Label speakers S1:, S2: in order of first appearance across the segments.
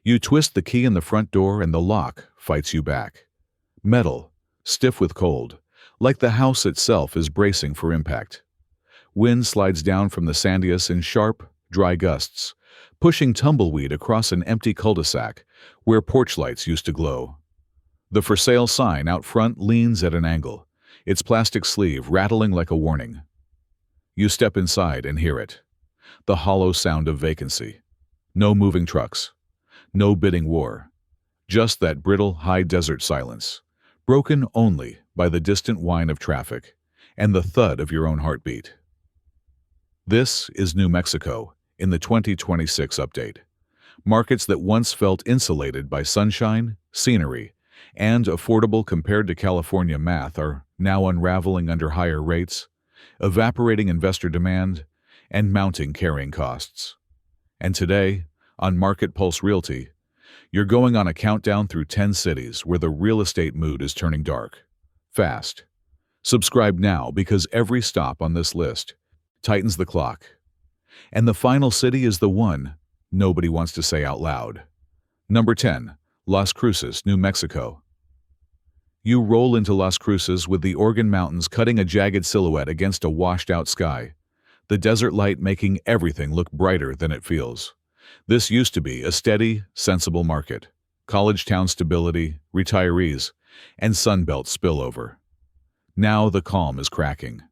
S1: You twist the key in the front door and the lock fights you back. Metal, stiff with cold, like the house itself is bracing for impact. Wind slides down from the sandiest in sharp, dry gusts, pushing tumbleweed across an empty cul-de-sac where porch lights used to glow. The for sale sign out front leans at an angle, its plastic sleeve rattling like a warning. You step inside and hear it. The hollow sound of vacancy. No moving trucks. No bidding war. Just that brittle, high desert silence, broken only by the distant whine of traffic and the thud of your own heartbeat. This is New Mexico in the 2026 update. Markets that once felt insulated by sunshine, scenery, and affordable compared to California math are now unraveling under higher rates, evaporating investor demand, and mounting carrying costs. And today, on Market Pulse Realty, you're going on a countdown through 10 cities where the real estate mood is turning dark, fast. Subscribe now because every stop on this list tightens the clock. And the final city is the one nobody wants to say out loud. Number 10, Las Cruces, New Mexico. You roll into Las Cruces with the Organ Mountains cutting a jagged silhouette against a washed-out sky, the desert light making everything look brighter than it feels. This used to be a steady, sensible market, college town stability, retirees, and Sunbelt spillover. Now the calm is cracking.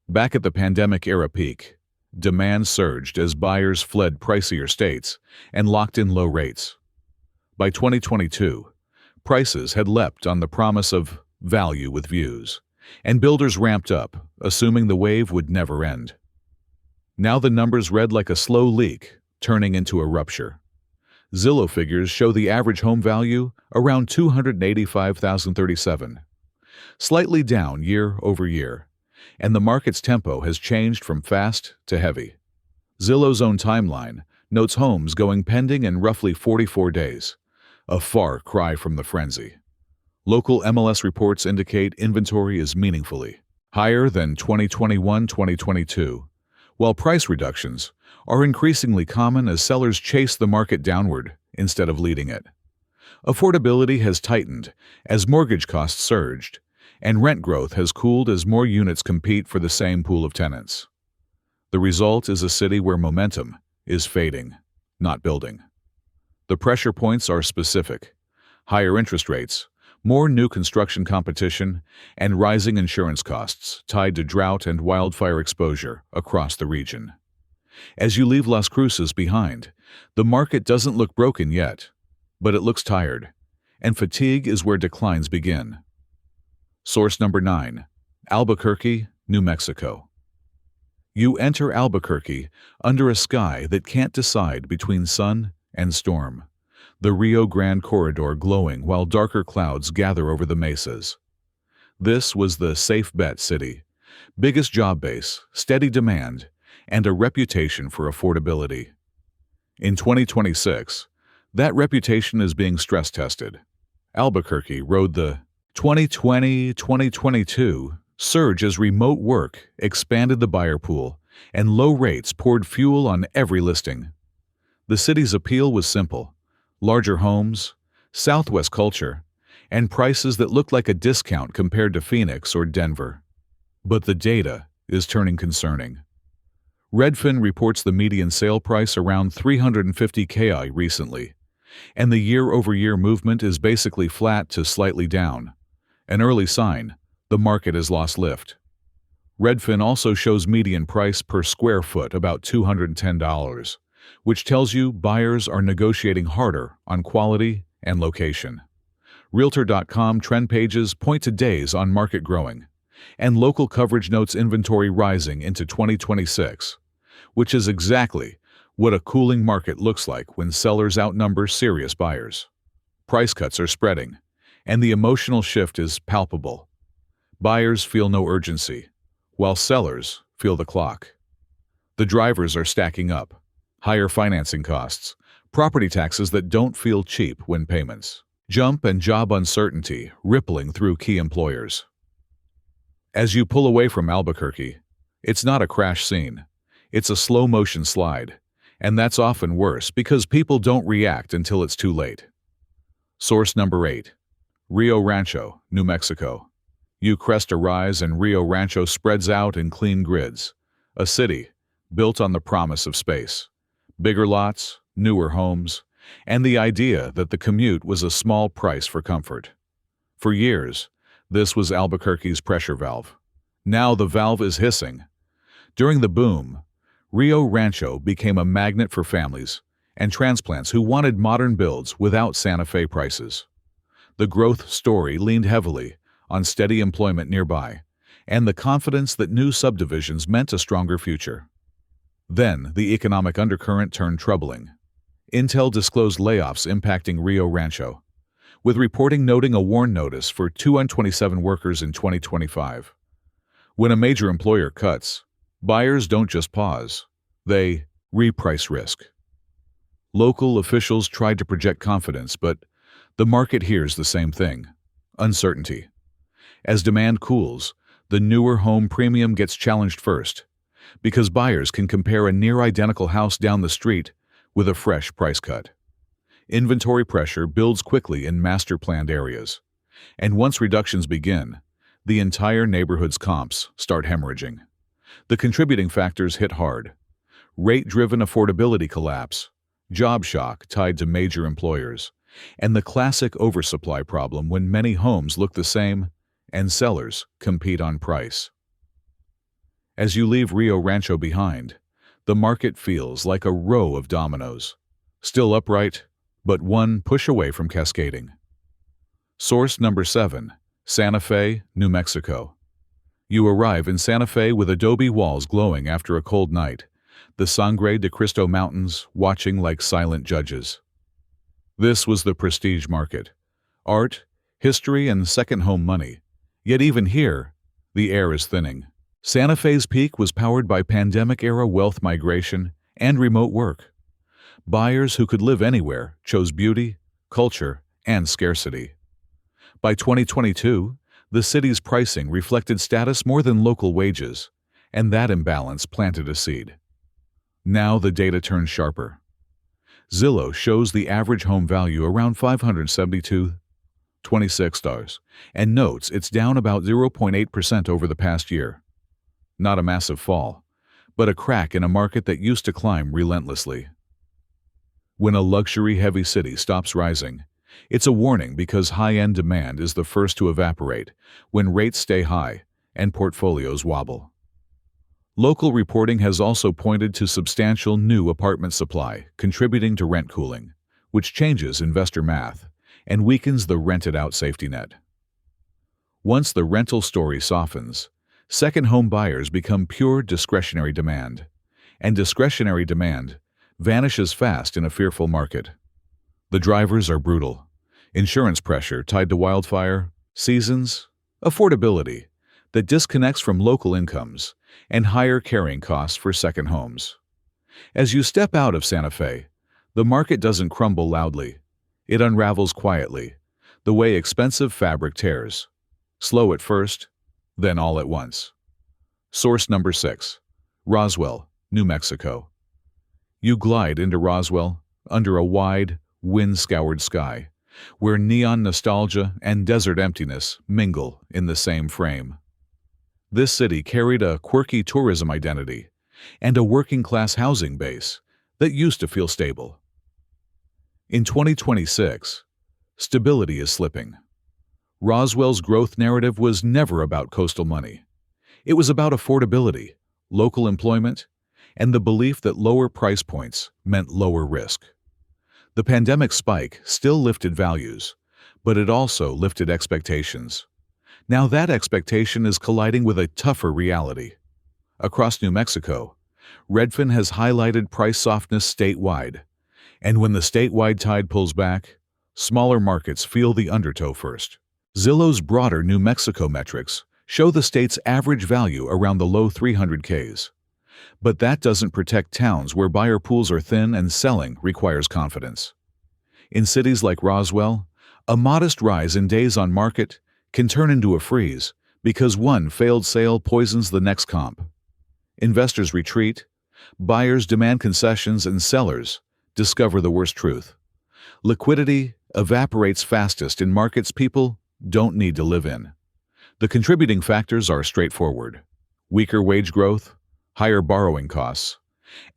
S1: Back at the pandemic-era peak, demand surged as buyers fled pricier states and locked in low rates. By 2022, prices had leapt on the promise of value with views, and builders ramped up, assuming the wave would never end. Now the numbers read like a slow leak, turning into a rupture. Zillow figures show the average home value around $285,037, slightly down year over year, and the market's tempo has changed from fast to heavy. Zillow's own timeline notes homes going pending in roughly 44 days, a far cry from the frenzy. Local MLS reports indicate inventory is meaningfully higher than 2021-2022, while price reductions are increasingly common as sellers chase the market downward instead of leading it. Affordability has tightened as mortgage costs surged, and rent growth has cooled as more units compete for the same pool of tenants. The result is a city where momentum is fading, not building. The pressure points are specific: higher interest rates, more new construction competition, and rising insurance costs tied to drought and wildfire exposure across the region. As you leave Las Cruces behind, the market doesn't look broken yet, but it looks tired, and fatigue is where declines begin. Source number 9, Albuquerque, New Mexico. You enter Albuquerque under a sky that can't decide between sun and storm, the Rio Grande corridor glowing while darker clouds gather over the mesas. This was the safe bet city, biggest job base, steady demand, and a reputation for affordability. In 2026, that reputation is being stress-tested. Albuquerque rode the 2020-2022 surge as remote work expanded the buyer pool, and low rates poured fuel on every listing. The city's appeal was simple: larger homes, Southwest culture, and prices that looked like a discount compared to Phoenix or Denver. But the data is turning concerning. Redfin reports the median sale price around $350,000 recently, and the year-over-year movement is basically flat to slightly down. An early sign the market has lost lift. Redfin also shows median price per square foot about $210, which tells you buyers are negotiating harder on quality and location. Realtor.com trend pages point to days on market growing, and local coverage notes inventory rising into 2026, which is exactly what a cooling market looks like when sellers outnumber serious buyers. Price cuts are spreading, and the emotional shift is palpable. Buyers feel no urgency, while sellers feel the clock. The drivers are stacking up: higher financing costs, property taxes that don't feel cheap when payments jump, and job uncertainty rippling through key employers. As you pull away from Albuquerque, it's not a crash scene. It's a slow-motion slide, And that's often worse because people don't react until it's too late. Source number 8. Rio Rancho, New Mexico. You crest a rise and Rio Rancho spreads out in clean grids. A city built on the promise of space. Bigger lots, newer homes, and the idea that the commute was a small price for comfort. For years, this was Albuquerque's pressure valve. Now the valve is hissing. During the boom, Rio Rancho became a magnet for families and transplants who wanted modern builds without Santa Fe prices. The growth story leaned heavily on steady employment nearby and the confidence that new subdivisions meant a stronger future. Then, the economic undercurrent turned troubling. Intel disclosed layoffs impacting Rio Rancho, with reporting noting a warn notice for 227 workers in 2025. When a major employer cuts, buyers don't just pause, they reprice risk. Local officials tried to project confidence, but the market hears the same thing: uncertainty. As demand cools, the newer home premium gets challenged first, because buyers can compare a near-identical house down the street with a fresh price cut. Inventory pressure builds quickly in master-planned areas, and once reductions begin, the entire neighborhood's comps start hemorrhaging. The contributing factors hit hard: rate-driven affordability collapse, job shock tied to major employers, and the classic oversupply problem when many homes look the same and sellers compete on price. As you leave Rio Rancho behind, the market feels like a row of dominoes, still upright, but one push away from cascading. Source number 7. Santa Fe, New Mexico. You arrive in Santa Fe with adobe walls glowing after a cold night, the Sangre de Cristo Mountains watching like silent judges. This was the prestige market: art, history, and second home money. Yet even here, the air is thinning. Santa Fe's peak was powered by pandemic-era wealth migration and remote work. Buyers who could live anywhere chose beauty, culture, and scarcity. By 2022, the city's pricing reflected status more than local wages, and that imbalance planted a seed. Now the data turns sharper. Zillow shows the average home value around $572,26 and notes it's down about 0.8% over the past year. Not a massive fall, but a crack in a market that used to climb relentlessly. When a luxury-heavy city stops rising, it's a warning because high-end demand is the first to evaporate when rates stay high and portfolios wobble. Local reporting has also pointed to substantial new apartment supply contributing to rent cooling, which changes investor math and weakens the rented-out safety net. Once the rental story softens, second home buyers become pure discretionary demand, and discretionary demand vanishes fast in a fearful market. The drivers are brutal: insurance pressure tied to wildfire seasons, affordability that disconnects from local incomes, and higher carrying costs for second homes. As you step out of Santa Fe, the market doesn't crumble loudly. It unravels quietly, the way expensive fabric tears, slow at first, then all at once. Source number 6. Roswell, New Mexico. You glide into Roswell under a wide, wind-scoured sky, where neon nostalgia and desert emptiness mingle in the same frame. This city carried a quirky tourism identity and a working-class housing base that used to feel stable. In 2026, stability is slipping. Roswell's growth narrative was never about coastal money. It was about affordability, local employment, and the belief that lower price points meant lower risk. The pandemic spike still lifted values, but it also lifted expectations. Now that expectation is colliding with a tougher reality. Across New Mexico, Redfin has highlighted price softness statewide, and when the statewide tide pulls back, smaller markets feel the undertow first. Zillow's broader New Mexico metrics show the state's average value around the low 300Ks. But that doesn't protect towns where buyer pools are thin and selling requires confidence. In cities like Roswell, a modest rise in days on market can turn into a freeze because one failed sale poisons the next comp. Investors retreat, Buyers demand concessions and sellers discover the worst truth. Liquidity evaporates fastest in markets people don't need to live in. The contributing factors are straightforward: weaker wage growth, higher borrowing costs,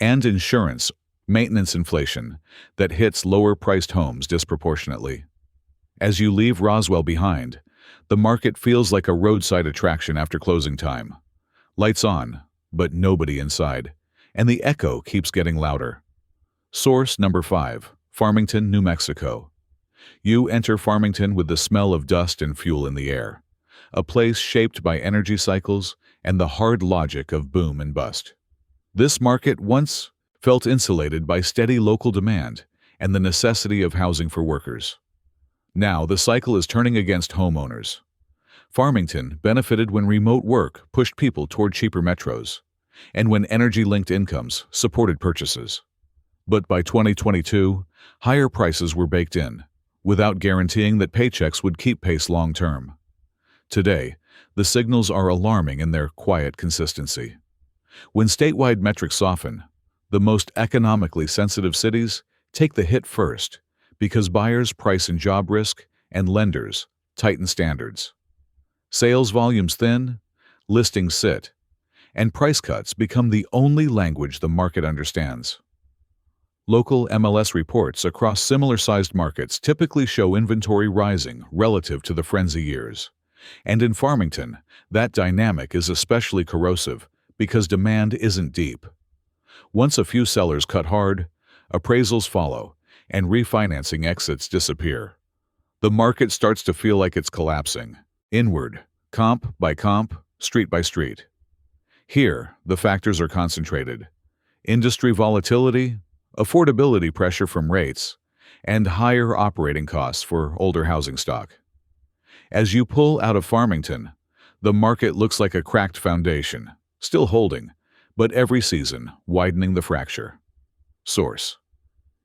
S1: and insurance maintenance inflation that hits lower-priced homes disproportionately. As you leave Roswell behind, the market feels like a roadside attraction after closing time. Lights on, but nobody inside, and the echo keeps getting louder. Source number 5, Farmington, New Mexico. You enter Farmington with the smell of dust and fuel in the air, a place shaped by energy cycles and the hard logic of boom and bust. This market once felt insulated by steady local demand and the necessity of housing for workers. Now the cycle is turning against homeowners. Farmington benefited when remote work pushed people toward cheaper metros, and when energy-linked incomes supported purchases. But by 2022, higher prices were baked in, without guaranteeing that paychecks would keep pace long-term. Today, the signals are alarming in their quiet consistency. When statewide metrics soften, the most economically sensitive cities take the hit first because buyers price in job risk and lenders tighten standards. Sales volumes thin, listings sit, and price cuts become the only language the market understands. Local MLS reports across similar-sized markets typically show inventory rising relative to the frenzy years. And in Farmington, that dynamic is especially corrosive because demand isn't deep. Once a few sellers cut hard, appraisals follow, and refinancing exits disappear. The market starts to feel like it's collapsing, inward, comp by comp, street by street. Here, the factors are concentrated: industry volatility, affordability pressure from rates, and higher operating costs for older housing stock. As you pull out of Farmington, the market looks like a cracked foundation, still holding, but every season widening the fracture. Source: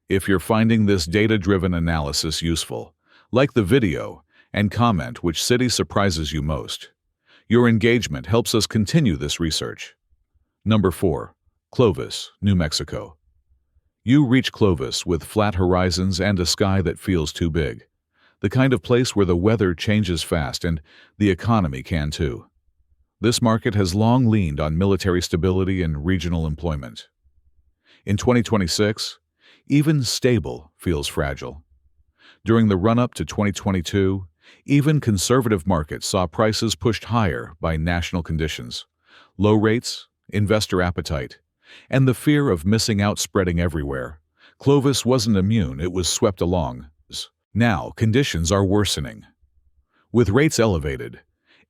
S1: if you're finding this data-driven analysis useful, like the video and comment which city surprises you most. Your engagement helps us continue this research. Number 4, Clovis, New Mexico. You reach Clovis with flat horizons and a sky that feels too big. The kind of place where the weather changes fast and the economy can too. This market has long leaned on military stability and regional employment. In 2026, even stable feels fragile. During the run-up to 2022, even conservative markets saw prices pushed higher by national conditions, low rates, investor appetite, and the fear of missing out spreading everywhere. Clovis wasn't immune, it was swept along. Now, conditions are worsening. With rates elevated,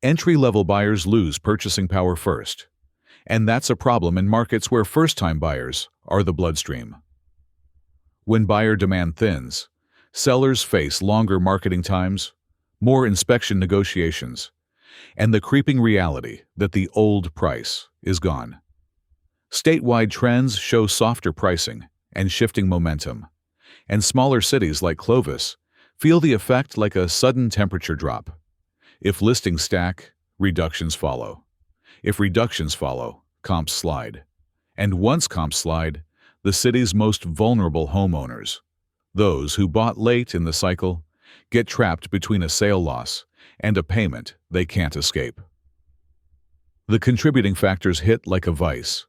S1: entry-level buyers lose purchasing power first. And that's a problem in markets where first-time buyers are the bloodstream. When buyer demand thins, sellers face longer marketing times, more inspection negotiations, and the creeping reality that the old price is gone. Statewide trends show softer pricing and shifting momentum, and smaller cities like Clovis feel the effect like a sudden temperature drop. If listings stack, reductions follow. If reductions follow, comps slide. And once comps slide, the city's most vulnerable homeowners, those who bought late in the cycle, get trapped between a sale loss and a payment they can't escape. The contributing factors hit like a vice: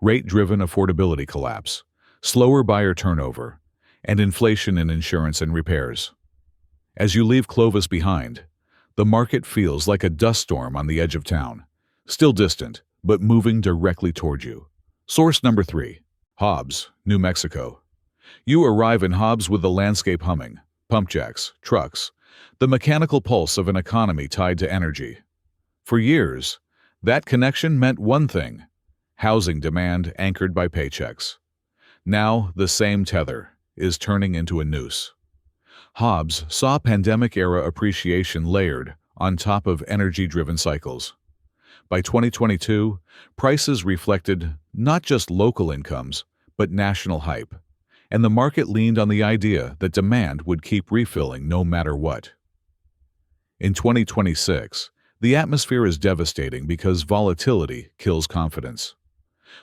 S1: rate-driven affordability collapse, slower buyer turnover, and inflation in insurance and repairs. As you leave Clovis behind, the market feels like a dust storm on the edge of town, still distant, but moving directly toward you. Source number 3, Hobbs, New Mexico. You arrive in Hobbs with the landscape humming, pump jacks, trucks, the mechanical pulse of an economy tied to energy. For years, that connection meant one thing: housing demand anchored by paychecks. Now, the same tether is turning into a noose. Hobbs saw pandemic-era appreciation layered on top of energy-driven cycles. By 2022, prices reflected not just local incomes, but national hype, and the market leaned on the idea that demand would keep refilling no matter what. In 2026, the atmosphere is devastating because volatility kills confidence.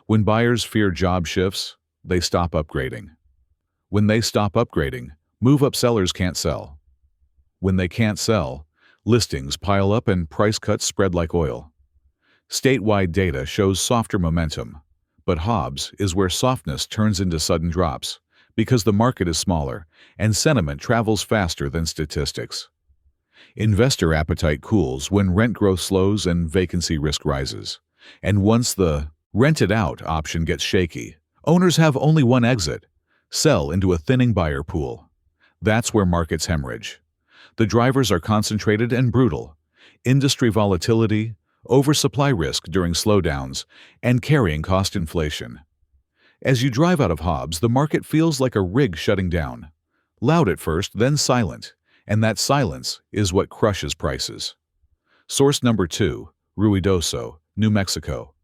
S1: When buyers fear job shifts, they stop upgrading. When they stop upgrading, move-up sellers can't sell. When they can't sell, listings pile up and price cuts spread like oil. Statewide data shows softer momentum, but Hobbs is where softness turns into sudden drops because the market is smaller and sentiment travels faster than statistics. Investor appetite cools when rent growth slows and vacancy risk rises. And once the rented out option gets shaky, owners have only one exit: sell into a thinning buyer pool. That's where markets hemorrhage. The drivers are concentrated and brutal: industry volatility, oversupply risk during slowdowns, and carrying cost inflation. As you drive out of Hobbs, the market feels like a rig shutting down. Loud at first, then silent, and that silence is what crushes prices. Source number 2, Ruidoso, New Mexico.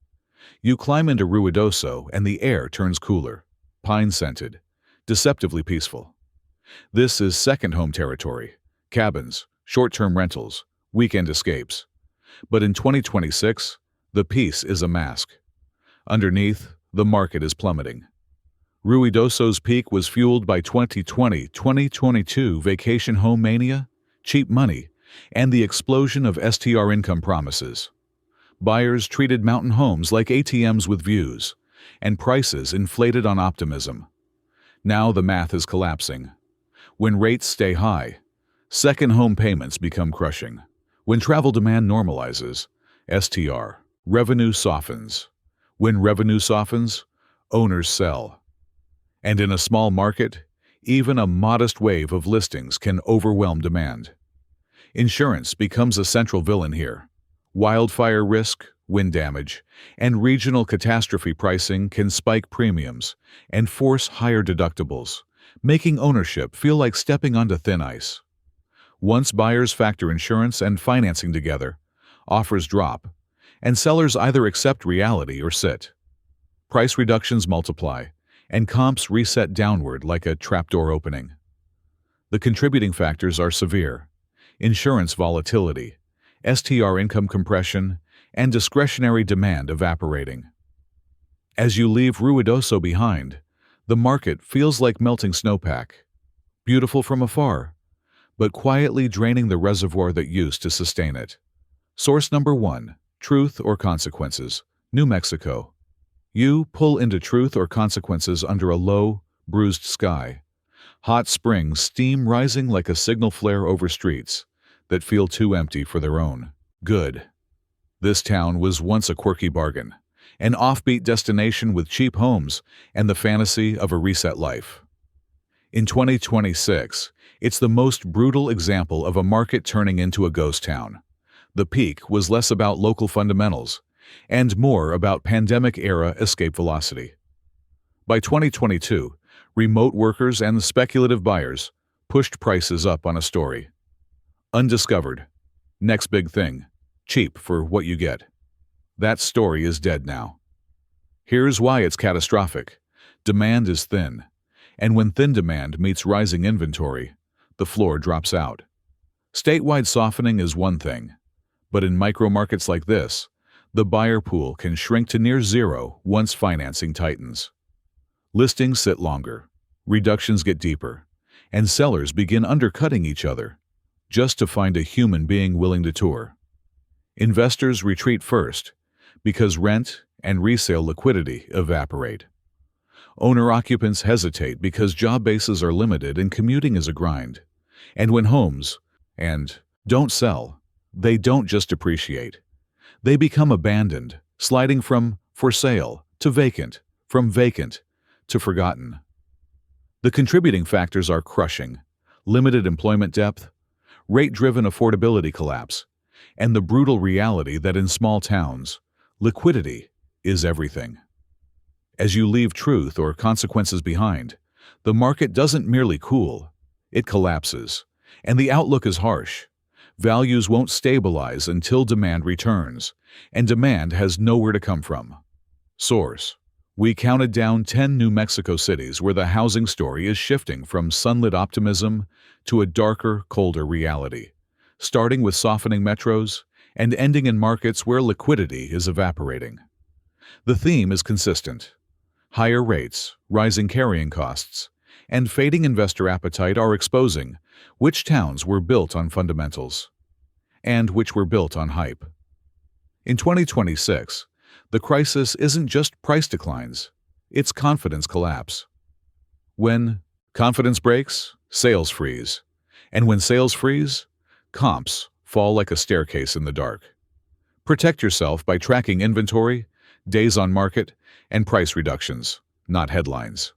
S1: You climb into Ruidoso and the air turns cooler, pine-scented, deceptively peaceful. This is second home territory: cabins, short-term rentals, weekend escapes. But in 2026, the peace is a mask. Underneath, the market is plummeting. Ruidoso's peak was fueled by 2020-2022 vacation home mania, cheap money, and the explosion of STR income promises. Buyers treated mountain homes like ATMs with views, and prices inflated on optimism. Now the math is collapsing. When rates stay high, second home payments become crushing. When travel demand normalizes, STR, revenue softens. When revenue softens, owners sell. And in a small market, even a modest wave of listings can overwhelm demand. Insurance becomes a central villain here. Wildfire risk, wind damage, and regional catastrophe pricing can spike premiums and force higher deductibles, making ownership feel like stepping onto thin ice. Once buyers factor insurance and financing together, offers drop, and sellers either accept reality or sit. Price reductions multiply, and comps reset downward like a trapdoor opening. The contributing factors are severe: insurance volatility, STR income compression, and discretionary demand evaporating. As you leave Ruidoso behind, the market feels like melting snowpack, beautiful from afar, but quietly draining the reservoir that used to sustain it. Source number 1, Truth or Consequences, New Mexico. You pull into truth or consequences under a low, bruised sky. Hot spring steam rising like a signal flare over streets that feel too empty for their own good. This town was once a quirky bargain, an offbeat destination with cheap homes and the fantasy of a reset life. In 2026, it's the most brutal example of a market turning into a ghost town. The peak was less about local fundamentals and more about pandemic-era escape velocity. By 2022, remote workers and speculative buyers pushed prices up on a story. Undiscovered. Next big thing. Cheap for what you get. That story is dead now. Here's why it's catastrophic. Demand is thin, and when thin demand meets rising inventory, the floor drops out. Statewide softening is one thing, but in micro-markets like this, the buyer pool can shrink to near zero once financing tightens. Listings sit longer, reductions get deeper, and sellers begin undercutting each other just to find a human being willing to tour. Investors retreat first because rent and resale liquidity evaporate. Owner-occupants hesitate because job bases are limited and commuting is a grind. And when homes don't sell, they don't just appreciate. They become abandoned, sliding from for sale to vacant, from vacant to forgotten. The contributing factors are crushing: limited employment depth, rate-driven affordability collapse, and the brutal reality that in small towns, liquidity is everything. As you leave truth or consequences behind, the market doesn't merely cool, it collapses, and the outlook is harsh. Values won't stabilize until demand returns, and demand has nowhere to come from. Source: We counted down 10 New Mexico cities where the housing story is shifting from sunlit optimism to a darker, colder reality, starting with softening metros and ending in markets where liquidity is evaporating. The theme is consistent. Higher rates, rising carrying costs, and fading investor appetite are exposing which towns were built on fundamentals and which were built on hype. In 2026, the crisis isn't just price declines, it's confidence collapse. When confidence breaks, sales freeze. And when sales freeze, comps fall like a staircase in the dark. Protect yourself by tracking inventory, days on market, and price reductions, not headlines.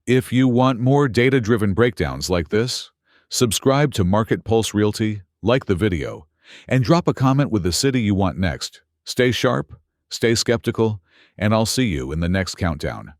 S1: If you want more data-driven breakdowns like this, subscribe to Market Pulse Realty, like the video, and drop a comment with the city you want next. Stay sharp, stay skeptical, and I'll see you in the next countdown.